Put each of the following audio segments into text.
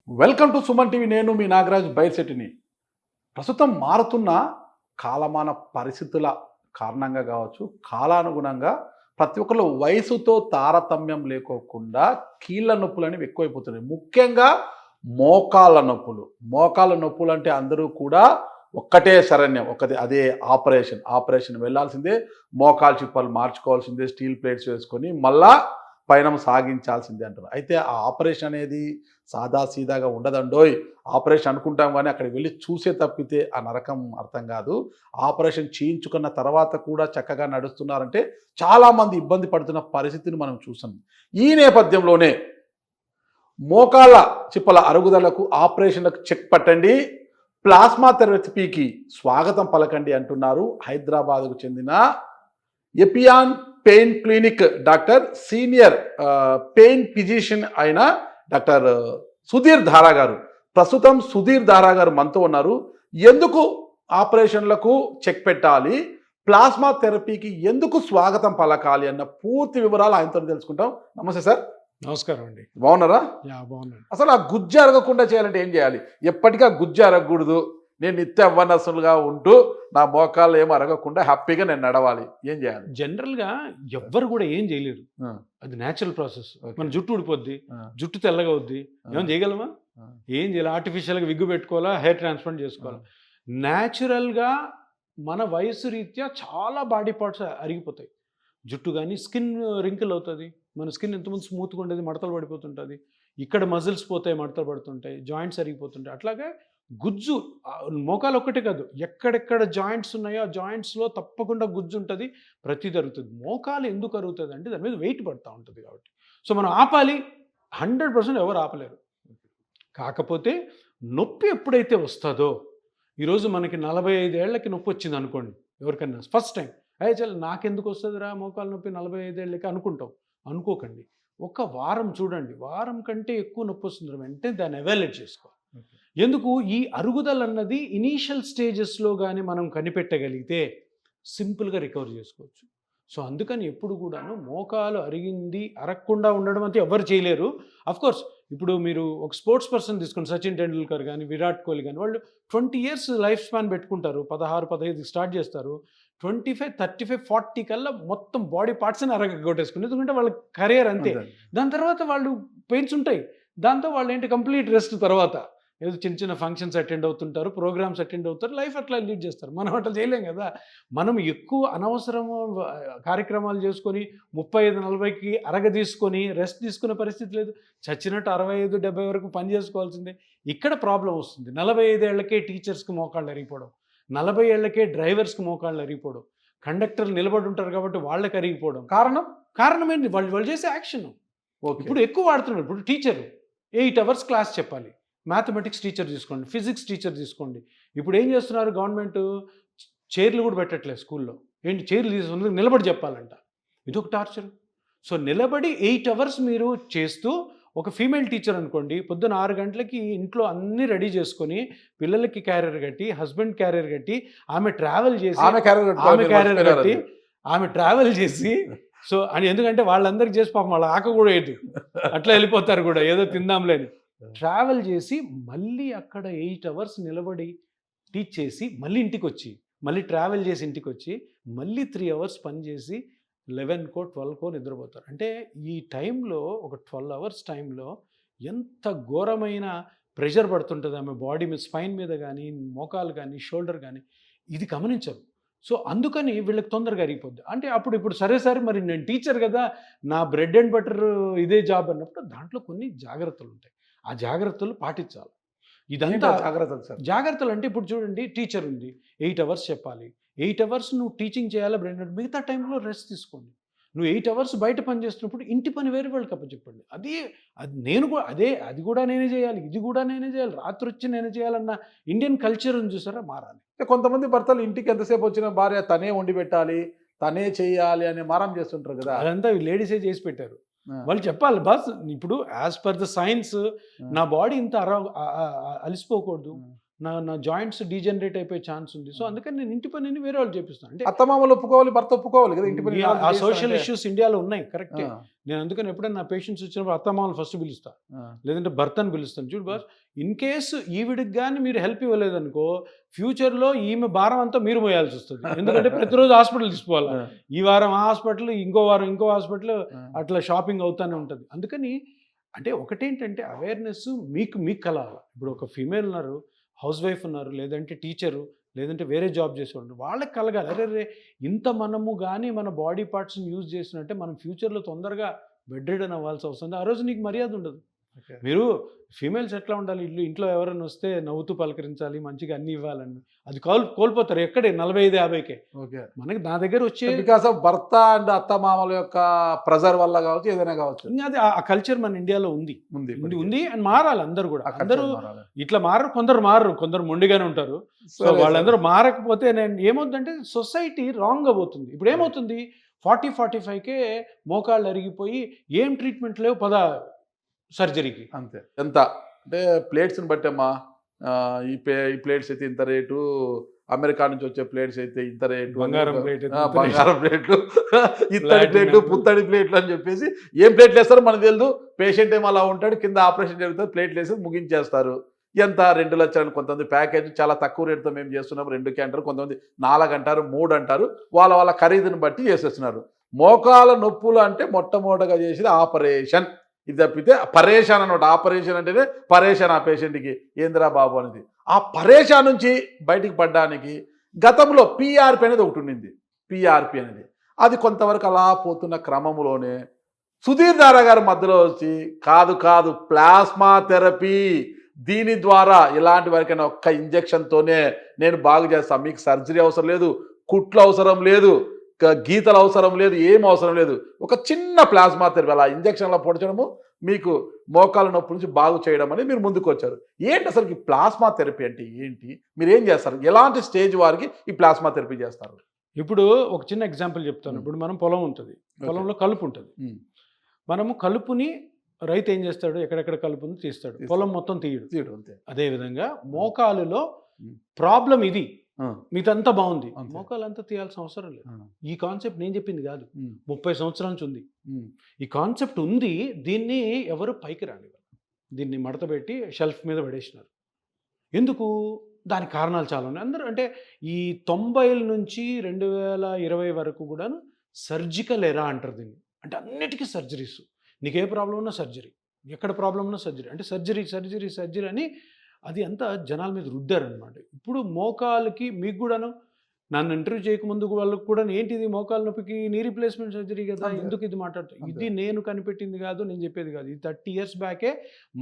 Welcome to Suman TV. నేను మీ నాగరాజ్ బైర్శెట్టిని. ప్రస్తుతం మారుతున్న కాలమాన పరిస్థితుల కారణంగా కావచ్చు, కాలానుగుణంగా ప్రతి ఒక్కరు వయసుతో తారతమ్యం లేకోకుండా కీళ్ళ నొప్పులు అనేవి ఎక్కువైపోతున్నాయి. ముఖ్యంగా మోకాళ్ళ నొప్పులు. మోకాళ్ళ నొప్పులు అంటే అందరూ కూడా ఒక్కటే శరణ్యం, అదే ఆపరేషన్ వెళ్ళాల్సిందే, మోకాలు చిప్పలు మార్చుకోవాల్సిందే, స్టీల్ ప్లేట్స్ వేసుకొని మళ్ళా పయనం సాగించాల్సిందే అంటారు. అయితే ఆ ఆపరేషన్ అనేది సాదాసీదాగా ఉండదండోయ్. ఆపరేషన్ అనుకుంటాం కానీ అక్కడికి వెళ్ళి చూసే తప్పితే ఆ నరకం అర్థం కాదు. ఆపరేషన్ చేయించుకున్న తర్వాత కూడా చక్కగా నడుస్తున్నారంటే చాలామంది ఇబ్బంది పడుతున్న పరిస్థితిని మనం చూసాం. ఈ నేపథ్యంలోనే మోకాళ్ళ చిప్పల అరుగుదలకు, ఆపరేషన్లకు చెక్ పట్టండి, ప్లాస్మా థెరపీకి స్వాగతం పలకండి అంటున్నారు హైదరాబాద్కు చెందిన Epione pain clinic doctor, senior pain physician అయిన డాక్టర్ సుధీర్ ధారా గారు. ప్రస్తుతం సుధీర్ ధారా గారు మనతో ఉన్నారు. ఎందుకు ఆపరేషన్లకు చెక్ పెట్టాలి, ప్లాస్మా థెరపీకి ఎందుకు స్వాగతం పలకాలి అన్న పూర్తి వివరాలు ఆయనతో తెలుసుకుంటాం. నమస్తే సార్. నమస్కారం అండి. బాగున్నారా? బాగున్నాను. అసలు ఆ గుజ్జు అరగకుండా చేయాలంటే ఏం చేయాలి? ఎప్పటికీ ఆ గుజ్జు అరగకూడదు, నేను నిత్య అవ్వనసులుగా ఉంటూ నా మోకాళ్ళు ఏమో అరగకుండా హ్యాపీగా నేను నడవాలి, ఏం చేయాలి? జనరల్గా ఎవ్వరు కూడా ఏం చేయలేరు, అది న్యాచురల్ ప్రాసెస్. మన జుట్టు ఊడిపోద్ది, జుట్టు తెల్లగా అవుద్ది, ఏమైనా చేయగలమా? ఏం చేయాలి? ఆర్టిఫిషియల్గా విగ్గు పెట్టుకోవాలా, హెయిర్ ట్రాన్స్ప్లాంట్ చేసుకోవాలా? న్యాచురల్గా మన వయసు రీత్యా చాలా బాడీ పార్ట్స్ అరిగిపోతాయి. జుట్టు కానీ స్కిన్ రింకిల్ అవుతుంది, మన స్కిన్ ఎంతమంది స్మూత్గా ఉండేది మడతలు పడిపోతుంటుంది, ఇక్కడ మజిల్స్ పోతాయి, మడతలు పడుతుంటాయి, జాయింట్స్ అరిగిపోతుంటాయి. అట్లాగే గుజ్జు మోకాలు ఒక్కటే కాదు, ఎక్కడెక్కడ జాయింట్స్ ఉన్నాయో ఆ జాయింట్స్లో తప్పకుండా గుజ్జు ఉంటుంది, ప్రతి జరుగుతుంది. మోకాలు ఎందుకు అరుగుతుంది అంటే దాని మీద వెయిట్ పడుతూ ఉంటుంది కాబట్టి. సో మనం ఆపాలి, 100% ఎవరు ఆపలేరు. కాకపోతే నొప్పి ఎప్పుడైతే వస్తుందో, ఈరోజు మనకి 45 ఏళ్ళకి నొప్పి వచ్చింది అనుకోండి, ఎవరికన్నా ఫస్ట్ టైం, అయ్యే చల్ నాకెందుకు వస్తుందిరా మోకాలు నొప్పి 45 ఏళ్ళకి అనుకుంటాం. అనుకోకండి, ఒక వారం చూడండి, వారం కంటే ఎక్కువ నొప్పి వస్తుంది వెంటనే దాన్ని ఎవాల్యుయేట్ చేసుకోవాలి. ఎందుకు? ఈ అరుగుదల అన్నది ఇనీషియల్ స్టేజెస్లో కానీ మనం కనిపెట్టగలిగితే సింపుల్గా రికవర్ చేసుకోవచ్చు. సో అందుకని ఎప్పుడు కూడాను మోకాలు అరిగింది అరగకుండా ఉండడం అంతే ఎవరు చేయలేరు. అఫ్కోర్స్ ఇప్పుడు మీరు ఒక స్పోర్ట్స్ పర్సన్ తీసుకోండి, సచిన్ టెండూల్కర్ కానీ విరాట్ కోహ్లీ కానీ, వాళ్ళు 20 years లైఫ్ స్పాన్ పెట్టుకుంటారు, 16-15 స్టార్ట్ చేస్తారు, 25, 35, 40 కల్లా మొత్తం బాడీ పార్ట్స్ని అరగొట్టేసుకుని, ఎందుకంటే వాళ్ళ కెరియర్ అంతే. దాని తర్వాత వాళ్ళు పెయిన్స్ ఉంటాయి, దాంతో వాళ్ళు ఏంటి కంప్లీట్ రెస్ట్, తర్వాత ఏదో చిన్న చిన్న ఫంక్షన్స్ అటెండ్ అవుతుంటారు, ప్రోగ్రామ్స్ అటెండ్ అవుతారు, లైఫ్ అట్లా లీడ్ చేస్తారు. మనం అట్లా చేయలేం కదా. మనం ఎక్కువ అనవసరము కార్యక్రమాలు చేసుకొని 35-40కి తీసుకొని రెస్ట్ తీసుకునే పరిస్థితి లేదు. చచ్చినట్టు 65-70 వరకు పని చేసుకోవాల్సిందే. ఇక్కడ ప్రాబ్లం వస్తుంది. 45 ఏళ్లకే టీచర్స్కి మోకాళ్ళు అరిగిపోవడం, 40 ఏళ్లకే డ్రైవర్స్కి మోకాళ్ళు అరిగిపోవడం, కండక్టర్లు నిలబడి ఉంటారు కాబట్టి వాళ్ళకి అరిగిపోవడం. కారణం ఏంటి? వాళ్ళు చేసే యాక్షన్. ఇప్పుడు ఎక్కువ వాడుతున్నారు. ఇప్పుడు టీచర్ 8 hours క్లాస్ చెప్పాలి, మ్యాథమెటిక్స్ టీచర్ తీసుకోండి, ఫిజిక్స్ టీచర్ తీసుకోండి. ఇప్పుడు ఏం చేస్తున్నారు గవర్నమెంట్? చైర్లు కూడా పెట్టట్లేదు స్కూల్లో. ఏంటి చైర్లు తీసుకుని నిలబడి చెప్పాలంట, ఇదొక టార్చర్. సో నిలబడి 8 hours మీరు చేస్తూ, ఒక ఫీమేల్ టీచర్ అనుకోండి, పొద్దున్న 6 గంటలకి ఇంట్లో అన్నీ రెడీ చేసుకొని, పిల్లలకి క్యారియర్ కట్టి, హస్బెండ్ క్యారియర్ కట్టి, ఆమె ట్రావెల్ చేసి, ఆమె ట్రావెల్ చేసి, సో అని, ఎందుకంటే వాళ్ళందరికీ చేసి పాపం వాళ్ళ ఆక కూడా ఏదు, అట్లా వెళ్ళిపోతారు కూడా, ఏదో తిందాంలేని ట్రావెల్ చేసి, మళ్ళీ అక్కడ 8 hours నిలబడి టీచ్ చేసి, మళ్ళీ ఇంటికి వచ్చి, మళ్ళీ ట్రావెల్ చేసి ఇంటికి వచ్చి, మళ్ళీ 3 hours పని చేసి 11కో 12కో నిద్రపోతారు. అంటే ఈ టైంలో, ఒక 12 hours టైంలో ఎంత ఘోరమైన ప్రెషర్ పడుతుంటుంది ఆమె బాడీ మీద, స్పైన్ మీద కానీ, మోకాలు కానీ, షోల్డర్ కానీ, ఇది గమనించరు. సో అందుకని వీళ్ళకి తొందరగా అరిగిపోద్ది. అంటే ఇప్పుడు సరే మరి నేను టీచర్ కదా, నా బ్రెడ్ అండ్ బటర్ ఇదే జాబ్ అన్నప్పుడు దాంట్లో కొన్ని జాగ్రత్తలు ఉంటాయి, ఆ జాగ్రత్తలు పాటించాలి. ఇదంతా జాగ్రత్తలు అంటే, ఇప్పుడు చూడండి, టీచర్ ఉంది, 8 hours చెప్పాలి, 8 hours నువ్వు టీచింగ్ చేయాలి, మిగతా టైంలో రెస్ట్ తీసుకోండి. నువ్వు 8 hours బయట పని చేస్తున్నప్పుడు ఇంటి పని వేరే వాళ్ళకి అప్పచెప్పండి. అది నేను కూడా అది కూడా నేనే చేయాలి, ఇది కూడా నేనే చేయాలి, రాత్రి వచ్చి నేనే చేయాలన్న ఇండియన్ కల్చర్ చూసారా మారాలి. కొంతమంది భర్తలు ఇంటికి ఎంతసేపు వచ్చిన భార్య తనే వండి పెట్టాలి, తనే చేయాలి అనే మారం చేస్తుంటారు కదా. అదంతా లేడీసే చేసి పెట్టారు. వాళ్ళు చెప్పాలి, బస్ ఇప్పుడు యాజ్ పర్ ద సైన్స్ నా బాడీ ఇంత అలిసిపోకూడదు, నా జాయింట్స్ డీజనరేట్ అయిపోయే ఛాన్స్ ఉంది. సో అందుకని నేను ఇంటి పనిని వేరే వాళ్ళు చేపిస్తాను. అంటే అత్తమామలు ఒప్పుకోవాలి, భర్త ఒప్పుకోవాలి కదా ఇంటి పని ఆ సోషల్ ఇష్యూస్ ఇండియాలో ఉన్నాయి, కరెక్టే. నేను అందుకని ఎప్పుడైనా నా పేషెంట్స్ వచ్చినప్పుడు అత్తమామలు ఫస్ట్ పిలుస్తా, లేదంటే భర్తను పిలుస్తాను. చూడు బాస్, ఇన్ కేసు ఈవిడికి కానీ మీరు హెల్ప్ ఇవ్వలేదనుకో ఫ్యూచర్లో ఈమె భారం అంతా మీరు మోయాల్సి వస్తుంది. ఎందుకంటే ప్రతిరోజు హాస్పిటల్ తీసుకోవాలి, ఈ వారం ఆ హాస్పిటల్, ఇంకో వారం ఇంకో హాస్పిటల్, అట్లా షాపింగ్ అవుతానే ఉంటుంది. అందుకని అంటే ఒకటేంటంటే అవేర్నెస్ మీకు కలవాలి. ఇప్పుడు ఒక ఫీమేల్ ఉన్నారు, హౌస్ వైఫ్ ఉన్నారు, లేదంటే టీచరు, లేదంటే వేరే జాబ్ చేసేవాళ్ళు, వాళ్ళకి కలగాలి. అరే ఇంత మనము కానీ మన బాడీ పార్ట్స్ని యూజ్ చేసినట్టే మనం ఫ్యూచర్లో తొందరగా బెడ్ రిడన్ అవ్వాల్సి వస్తుంది. ఆ రోజు నీకు మర్యాద ఉండదు. మీరు ఫీమేల్స్ ఎట్లా ఉండాలి, ఇంట్లో ఎవరైనా వస్తే నవ్వుతూ పలకరించాలి, మంచిగా అన్ని ఇవ్వాలని, అది కోల్పోతారు ఎక్కడే 45-50కే. ఓకే, మనకి నా దగ్గర వచ్చే బికాస్ ఆఫ్ భర్త అండ్ అత్తమామల యొక్క ప్రెజర్ వల్ల కావచ్చు, ఏదైనా కావచ్చు. ఇంకా అది ఆ కల్చర్ మన ఇండియాలో ఉంది అండ్ మారాలి. అందరూ కూడా, అందరూ ఇట్లా మారరు, కొందరు మొండిగానే ఉంటారు. సో వాళ్ళందరూ మారకపోతే నేను ఏమవుతుందంటే సొసైటీ రాంగ్ అవుతుంది. ఇప్పుడు ఏమవుతుంది, 40-45కే మోకాళ్ళు అరిగిపోయి ఏం ట్రీట్మెంట్ లేవు, సర్జరీకి. అంతే. ఎంత అంటే ప్లేట్స్ని బట్టమ్మా, ఈ ప్లేట్స్ అయితే ఇంత రేటు, అమెరికా నుంచి వచ్చే ప్లేట్స్ అయితే ఇంత రేటు, బంగారం ప్లేట్లు, ఇత్తడి ప్లేట్లు, పుత్తడి ప్లేట్లు అని చెప్పేసి ఏం ప్లేట్లు వేస్తారో మనకు తెలియదు. పేషెంట్ ఏమో అలా ఉంటాడు, కింద ఆపరేషన్ జరుగుతుంది, ప్లేట్లు వేసి ముగించేస్తారు. ఎంత 2 లక్షలు, కొంతమంది ప్యాకేజ్ చాలా తక్కువ రేటుతో మేము చేస్తున్నాము 2కి అంటారు, కొంతమంది 4 అంటారు, 3 అంటారు. వాళ్ళ ఖరీదుని బట్టి చేసేస్తున్నారు. మోకాల నొప్పులు అంటే మొట్టమొదటిగా చేసేది ఆపరేషన్. ఇది తప్పితే పరేషాన్ అనమాట. ఆపరేషన్ అంటేనే పరేషాన్ ఆ పేషెంట్కి, ఏందిరా బాబు అనేది. ఆ పరేషాన్ నుంచి బయటికి పడడానికి గతంలో పిఆర్పి అనేది ఒకటి ఉండింది. పిఆర్పి అనేది అది కొంతవరకు అలా పోతున్న క్రమంలోనే సుధీర్ దారా గారు మధ్యలో వచ్చి కాదు ప్లాస్మా థెరపీ, దీని ద్వారా ఇలాంటి వరకైనా ఒక్క ఇంజెక్షన్తోనే నేను బాగు చేస్తాను, మీకు సర్జరీ అవసరం లేదు, కుట్లు అవసరం లేదు, గీతలు అవసరం లేదు, ఏం అవసరం లేదు, ఒక చిన్న ప్లాస్మా థెరపీ అలా ఇంజక్షన్లో పొడచడము మీకు మోకాల నొప్పి నుంచి బాగు చేయడం అని మీరు ముందుకు వచ్చారు. ఏంటి అసలు ఈ ప్లాస్మా థెరపీ అంటే ఏంటి, మీరు ఏం చేస్తారు, ఎలాంటి స్టేజ్ వారికి ఈ ప్లాస్మా థెరపీ చేస్తారు? ఇప్పుడు ఒక చిన్న ఎగ్జాంపుల్ చెప్తాను. ఇప్పుడు మనం పొలం ఉంటుంది, పొలంలో కలుపు ఉంటుంది. మనము కలుపుని రైతు ఏం చేస్తాడు, ఎక్కడెక్కడ కలుపుని తీస్తాడు, పొలం మొత్తం తీయడు. అదేవిధంగా మోకాలులో ప్రాబ్లం ఇది, మీదంతా బాగుంది, మోకాలంతా తీయాల్సిన అవసరం లేదు. ఈ కాన్సెప్ట్ నేను చెప్పింది కాదు, 30 సంవత్సరాల నుంచి ఉంది ఈ కాన్సెప్ట్ ఉంది. దీన్ని ఎవరు పైకి రానివ్వరు, దీన్ని మడతపెట్టి షెల్ఫ్ మీద పడేసినారు. ఎందుకు, దానికి కారణాలు చాలా ఉన్నాయి. అందరూ అంటే ఈ 90ల నుంచి 2020 వరకు కూడా సర్జికల్ ఎరా అంటారు దీన్ని. అంటే అన్నిటికీ సర్జరీస్, నీకు ఏ ప్రాబ్లం ఉన్నా సర్జరీ, ఎక్కడ ప్రాబ్లం ఉన్నా సర్జరీ, అంటే సర్జరీ అని అది అంతా జనాల మీద రుద్దారనమాట. ఇప్పుడు మోకాలకి మీకు కూడాను, నన్ను ఇంటర్వ్యూ చేయకముందు వాళ్ళకి కూడా ఏంటిది మోకాల నొప్పికి నీ రీప్లేస్మెంట్ సర్జరీ కదా, ఎందుకు ఇది మాట్లాడుతుంది, ఇది నేను కనిపెట్టింది కాదు, నేను చెప్పేది కాదు. ఇది 30 years బ్యాకే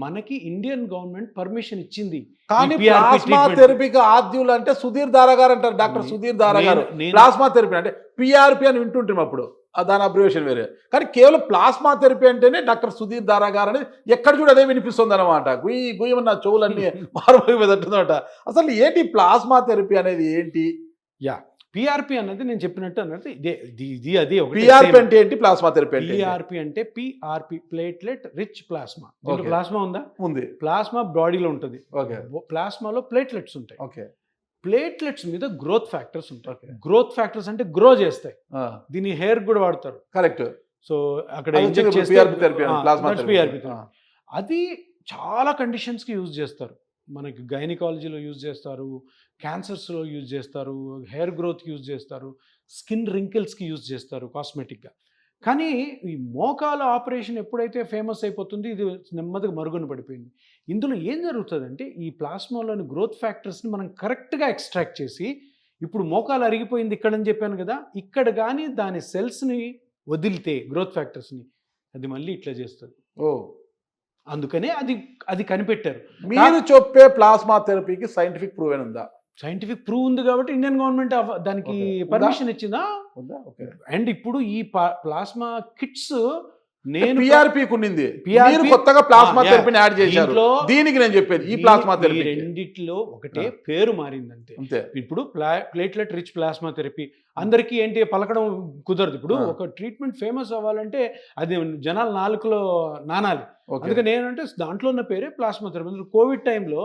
మనకి ఇండియన్ గవర్నమెంట్ పర్మిషన్ ఇచ్చింది. కానీ ప్లాస్మా థెరపీకి ఆద్యులు అంటే సుధీర్ దారా గారు అంటారు, డాక్టర్ సుధీర్ దారా గారు. ప్లాస్మా థెరపీ అంటే పిఆర్పి అని వింటుంటాం అప్పుడు, దాని అబ్రివేషన్ వేరే. కానీ కేవలం ప్లాస్మా థెరపీ అంటేనే డాక్టర్ సుధీర్ దారా గారు అనేది ఎక్కడ చూడ అదే వినిపిస్తుంది అనమాట. గుయ్యమన్న చెవులన్నీ మారుమోగిపోతుందన్నమాట. అసలు ఏంటి ప్లాస్మా థెరపీ అనేది ఏంటి? పిఆర్పి అనేది నేను చెప్పినట్టు అన్నది ఇది అది పిఆర్పి అంటే ఏంటి, ప్లాస్మా థెరపీ అంటే పిఆర్పి అంటే PRP platelet rich plasma. Plasma ఉందా? ఉంది. ప్లాస్మా బాడీలో ఉంటుంది, ప్లాస్మాలో ప్లేట్లెట్స్ ఉంటాయి. ఓకే, ప్లేట్లెట్స్ మీద గ్రోత్ ఫ్యాక్టర్స్ ఉంటాయి. గ్రోత్ ఫ్యాక్టర్స్ అంటే గ్రో చేస్తాయి. దీన్ని హెయిర్ కూడా వాడతారు. కరెక్ట్. సో అక్కడ ఇంజెక్ట్ చేస్తే అది చాలా కండిషన్స్కి యూజ్ చేస్తారు. మనకి గైనకాలజీలో యూజ్ చేస్తారు, క్యాన్సర్స్లో యూజ్ చేస్తారు, హెయిర్ గ్రోత్కి యూజ్ చేస్తారు, స్కిన్ రింకిల్స్కి యూజ్ చేస్తారు కాస్మెటిక్గా. కానీ ఈ మోకాల ఆపరేషన్ ఎప్పుడైతే ఫేమస్ అయిపోతుంది, ఇది నెమ్మదిగా మరుగున పడిపోయింది. ఇందులో ఏం జరుగుతుందంటే ఈ ప్లాస్మాలోని గ్రోత్ ఫ్యాక్టర్స్ని మనం కరెక్ట్గా ఎక్స్ట్రాక్ట్ చేసి, ఇప్పుడు మోకాలు అరిగిపోయింది ఇక్కడ అని చెప్పాను కదా, ఇక్కడ కానీ దాని సెల్స్ని వదిలితే గ్రోత్ ఫ్యాక్టర్స్ని అది మళ్ళీ ఇట్లా చేస్తుంది. అందుకనే అది కనిపెట్టారు. మీరు చెప్పే ప్లాస్మా థెరపీకి సైంటిఫిక్ ప్రూవ్ ఉందా? సైంటిఫిక్ ప్రూవ్ ఉంది కాబట్టి ఇండియన్ గవర్నమెంట్ దానికి పర్మిషన్ ఇచ్చిందా. అండ్ ఇప్పుడు ఈ ప్లాస్మా కిట్స్ నేను పిఆర్పికి ఉన్నింది, కొత్తగా ప్లాస్మా థెరపీని యాడ్ చేశారు. దీనికి నేను చెప్పేది ఈ ప్లాస్మా థెరపీ రెండిట్లో ఒకటే పేరు మారింది అంతే. ఇప్పుడు ప్లేట్లెట్ రిచ్ ప్లాస్మా థెరపీ అందరికీ ఏంటి పలకడం కుదరదు. ఇప్పుడు ఒక ట్రీట్మెంట్ ఫేమస్ అవ్వాలంటే అది జనాల నాలుకలో నానాలి. అందుకని నేనంటే దాంట్లో ఉన్న పేరే ప్లాస్మా థెరపీ. కోవిడ్ టైంలో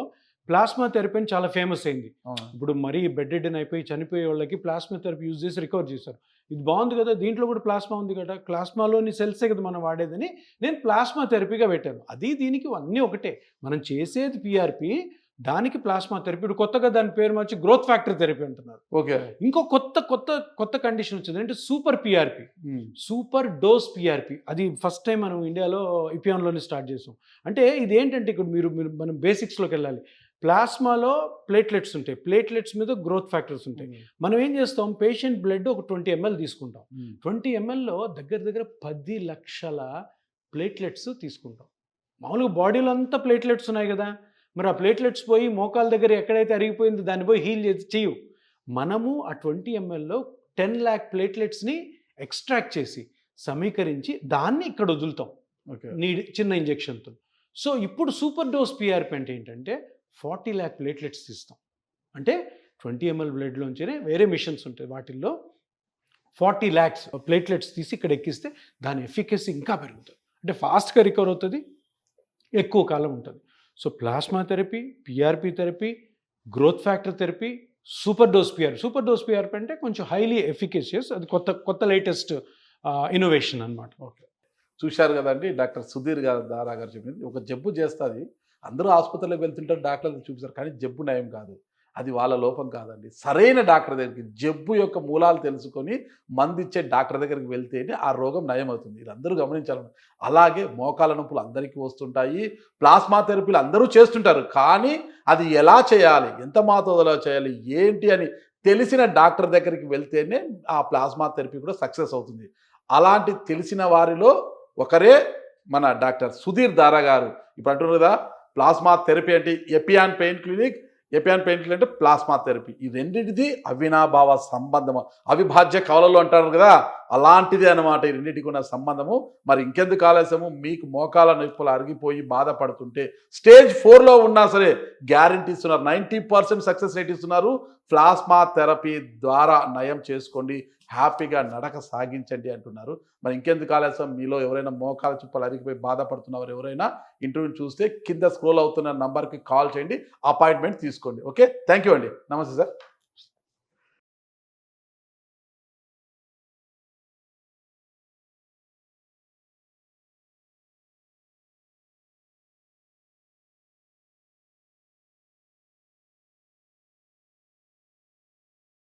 ప్లాస్మా థెరపీ అని చాలా ఫేమస్ అయింది. అవును. ఇప్పుడు మరీ బెడ్ రిడెన్ అయిపోయి చనిపోయే వాళ్ళకి ప్లాస్మా థెరపీ యూజ్ చేసి రికవర్ చేశారు. ఇది బాగుంది కదా, దీంట్లో కూడా ప్లాస్మా ఉంది కదా, ప్లాస్మాలోని సెల్సే కదా మనం వాడేదని నేను ప్లాస్మా థెరపీగా పెట్టాను. అది దీనికి అన్నీ ఒకటే. మనం చేసేది పిఆర్పి, దానికి ప్లాస్మా థెరపీ. ఇప్పుడు కొత్తగా దాని పేరు మార్చి గ్రోత్ ఫ్యాక్టర్ థెరపీ అంటున్నారు. ఓకే. ఇంకో కొత్త కండిషన్ వచ్చింది అంటే super PRP, super dose PRP. అది ఫస్ట్ టైం మనం ఇండియాలో ఇపియాన్లోనే స్టార్ట్ చేసాం. అంటే ఇదేంటంటే ఇక్కడ మీరు మనం బేసిక్స్లోకి వెళ్ళాలి. ప్లాస్మాలో ప్లేట్లెట్స్ ఉంటాయి, ప్లేట్లెట్స్ మీద గ్రోత్ ఫ్యాక్టర్స్ ఉంటాయి. మనం ఏం చేస్తాం, పేషెంట్ బ్లడ్ ఒక 20 ml తీసుకుంటాం. 20 mlలో దగ్గర 10 లక్షల ప్లేట్లెట్స్ తీసుకుంటాం. మామూలుగా బాడీలో అంతా ప్లేట్లెట్స్ ఉన్నాయి కదా, మరి ఆ ప్లేట్లెట్స్ పోయి మోకాల దగ్గర ఎక్కడైతే అరిగిపోయిందో దాన్ని పోయి హీల్ చేయవు. మనము ఆ 20 mlలో 10 lakh ప్లేట్లెట్స్ని ఎక్స్ట్రాక్ట్ చేసి సమీకరించి దాన్ని ఇక్కడ వదులుతాం చిన్న ఇంజెక్షన్తో. సో ఇప్పుడు సూపర్ డోస్ పిఆర్పి అంటే ఏంటంటే 40 lakh ప్లేట్లెట్స్ తీస్తాం. అంటే 20 ml బ్లడ్లోంచినే వేరే మిషన్స్ ఉంటాయి, వాటిల్లో 40 lakhs ప్లేట్లెట్స్ తీసి ఇక్కడ ఎక్కిస్తే దాని ఎఫికసీ ఇంకా పెరుగుతుంది. అంటే ఫాస్ట్గా రికవర్ అవుతుంది, ఎక్కువ కాలం ఉంటుంది. So plasma therapy, PRP therapy, growth factor therapy, super dose PRP అంటే కొంచెం హైలీ ఎఫికేషియస్. అది కొత్త లేటెస్ట్ ఇన్నోవేషన్ అన్నమాట. ఓకే. చూశారు కదండి డాక్టర్ సుధీర్ దారా గారు చెప్పింది. ఒక జబ్బు చేస్తుంది, అందరూ ఆసుపత్రిలోకి వెళ్తుంటారు, డాక్టర్లకు చూపిస్తారు, కానీ జబ్బు నయం కాదు. అది వాళ్ళ లోపం కాదండి. సరైన డాక్టర్ దగ్గరికి, జబ్బు యొక్క మూలాలు తెలుసుకొని మందిచ్చే డాక్టర్ దగ్గరికి వెళ్తేనే ఆ రోగం నయం అవుతుంది. ఇది అందరూ గమనించాలి. అలాగే మోకాల నొప్పులు అందరికీ వస్తుంటాయి, ప్లాస్మా థెరపీలు అందరూ చేస్తుంటారు, కానీ అది ఎలా చేయాలి, ఎంత మోతాదులో చేయాలి, ఏంటి అని తెలిసిన డాక్టర్ దగ్గరికి వెళ్తేనే ఆ ప్లాస్మా థెరపీ కూడా సక్సెస్ అవుతుంది. అలాంటి తెలిసిన వారిలో ఒకరే మన డాక్టర్ సుధీర్ దారా గారు. ఇప్పుడు అంటున్నారు కదా, ప్లాస్మా థెరపీ అంటే ఎపియాన్ పెయిన్ క్లినిక్ అంటే ప్లాస్మా థెరపీ. ఈ రెండింటిది అవినాభావ సంబంధము, అవిభాజ్య కవలలు అంటారు కదా, అలాంటిది అనమాట ఈ రెండింటికి ఉన్న సంబంధము. మరి ఇంకెందుకు ఆలస్యము, మీకు మోకాల నొప్పులు అరిగిపోయి బాధపడుతుంటే స్టేజ్ 4లో ఉన్నా సరే గ్యారంటీ ఇస్తున్నారు, 90% సక్సెస్ రేట్ ఇస్తున్నారు. ప్లాస్మా థెరపీ ద్వారా నయం చేసుకోండి, హ్యాపీగా నడక సాగించండి అంటున్నారు. మరి ఇంకెందుకు ఆలస్యం, మీలో ఎవరైనా మోకాల చుప్పలు అరిగిపోయి బాధపడుతున్నవారు ఎవరైనా ఇంటర్వ్యూ చూస్తే కింద స్క్రోల్ అవుతున్న నంబర్కి కాల్ చేయండి, అపాయింట్మెంట్ తీసుకోండి. ఓకే, థ్యాంక్ యూ అండి. నమస్తే సార్.